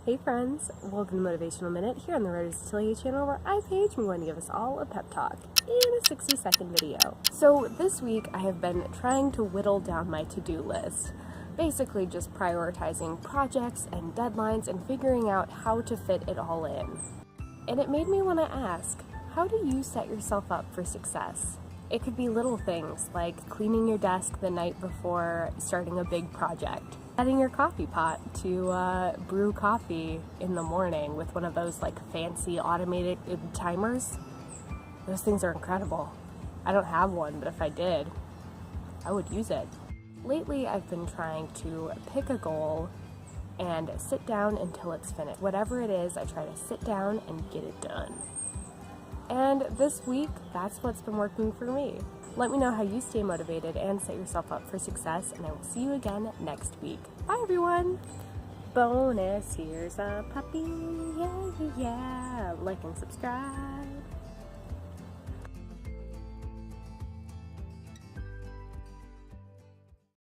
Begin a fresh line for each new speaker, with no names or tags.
Hey friends, welcome to Motivational Minute here on the Atelier channel where I, Paige, am going to give us all a pep talk in a 60-second video. So this week I have been trying to whittle down my to-do list, basically just prioritizing projects and deadlines and figuring out how to fit it all in. And it made me want to ask, how do you set yourself up for success? It could be little things like cleaning your desk the night before starting a big project, setting your coffee pot to brew coffee in the morning with one of those like fancy automated timers. Those things are incredible. I don't have one, but if I did, I would use it. Lately, I've been trying to pick a goal and sit down until it's finished. Whatever it is, I try to sit down and get it done. And this week, that's what's been working for me. Let me know how you stay motivated and set yourself up for success, and I will see you again next week. Bye, everyone! Bonus, here's a puppy, yeah, yeah, yeah. Like and subscribe.